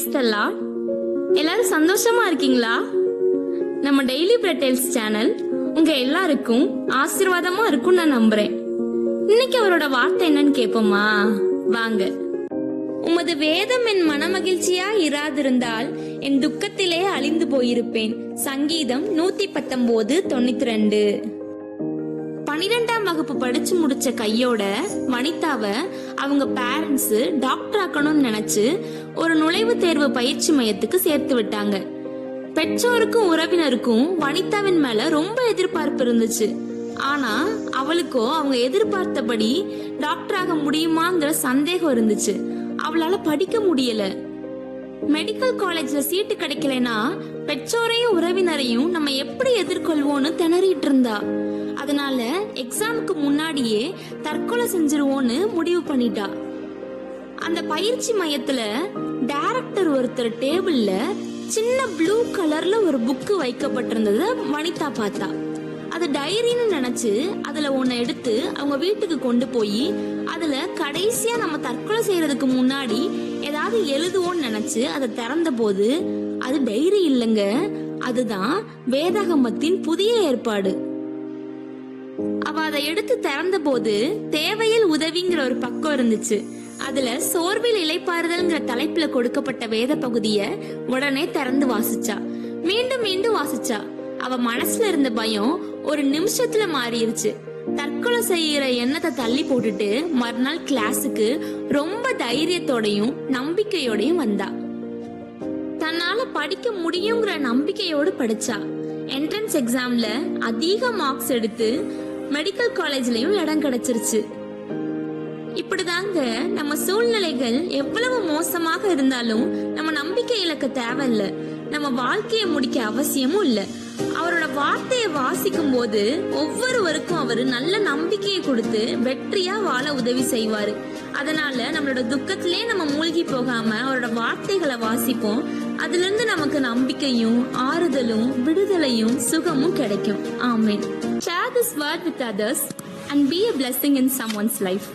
Praise the Lord. எல்லாரும் சந்தோஷமா இருக்கீங்களா? நம்ம டெய்லி பிரெட் டேல்ஸ் சேனல் உங்க எல்லாருக்கும் ஆசீர்வாதமா இருக்கும்னு நான் நம்புறேன். இன்னைக்கு அவரோட வார்த்தை என்னன்னு கேட்போமா? வாங்க. உமது வேதம் என் மனமகிழ்ச்சியா இராதிருந்தால் என் துக்கத்திலே அழிந்து போயிருப்பேன். சங்கீதம் 119:92. 12ஆம் வகுப்பு படிச்சு முடிச்ச கையோட வனிதாவ அவங்க பேரண்ட்ஸ் டாக்டர் ஆக்கணும்னு நினைச்சு ஒரு நுழைவுத் தேர்வு பயிற்சி மையத்துக்கு சேர்த்து விட்டாங்க. பெற்றோருக்கும் உறவினருக்கும் வனிதாவின் மேல ரொம்ப எதிர்பார்ப்பு இருந்துச்சு. ஆனா அவளுக்கோ அவங்க எதிர்பார்த்தபடி டாக்டர் ஆக முடியுமாங்கிற சந்தேகம் இருந்துச்சு. அவளால படிக்க முடியல. மெடிக்கல் காலேஜ்ல சீட்டு கிடைக்கலனா பெற்றோரையும் உறவினரையும் நம்ம எப்படி எதிர்கொள்வோம்னு திணறிட்டு இருந்தா. அதனால எக்ஸாமுக்கு முன்னாடியே தற்கொலை செஞ்சிருவோன்னு முடிவு பண்ணிட்டா. அந்த பயிற்சி மையத்துல டைரக்டர் ஒருத்தர் டேபிள்ல சின்ன ப்ளூ கலர்ல ஒரு புக்கு வைக்கப்பட்டிருந்தத வனிதா பார்த்தா. அது டைரின்னு நினைச்சு அதுல ஒன்ன எடுத்து அவங்க வீட்டுக்கு கொண்டு போய் அதுல கடைசியா நம்ம தற்கொலை செய்யறதுக்கு முன்னாடி ஏதாவது எழுதுவோன்னு நினைச்சு அதை திறந்த போது அது டைரி இல்லைங்க, அதுதான் வேதாகமத்தின் புதிய ஏற்பாடு. அவ அதை எடுத்து திறந்த போது தேவையில் உதவிங்கிற ஒரு பக்கம் இருந்துச்சு. அதுல சோர்வில் இளைப்பாறுதல்ங்கிற தலைப்புல கொடுக்கப்பட்ட வேத பகுதிய உடனே திறந்து வாசிச்சா. மீண்டும் மீண்டும் வாசிச்சா. அவ மனசுல இருந்த பயம் ஒரு நிமிஷத்துல மாறிடுச்சு. தற்கொலை செய்யற எண்ணத்தை தள்ளி போட்டுட்டு மறுநாள் கிளாஸுக்கு ரொம்ப தைரியத்தோடையும் நம்பிக்கையோடையும் வந்தா. தன்னால படிக்க முடியுங்கிற நம்பிக்கையோடு படிச்சா. என்ட்ரன்ஸ் எக்ஸாம்ல அதிக மார்க்ஸ் எடுத்து மெடிக்கல் காலேஜ்லயும் இடம் கிடைச்சிருச்சு. இப்படிதாங்க நம்ம சூழ்நிலைகள் எவ்வளவு மோசமாக இருந்தாலும் நம்ம நம்பிக்கை இழக்க தேவையில்ல. நம்ம வாழ்க்கையை முடிக்க அவசியமும் இல்ல. அவரோட வார்த்தையை வாசிக்கும் போது ஒவ்வொருவருக்கும் அவரு நல்ல நம்பிக்கையை கொடுத்து வெற்றியா வாழ உதவி செய்வாரு. அதனால நம்மளோட துக்கத்திலே நம்ம மூழ்கி போகாம அவரோட வார்த்தைகளை வாசிப்போம். அதுல இருந்து நமக்கு நம்பிக்கையும் ஆறுதலும் விடுதலையும் சுகமும் கிடைக்கும். ஆமென். Share this word with others and be a blessing in someone's life.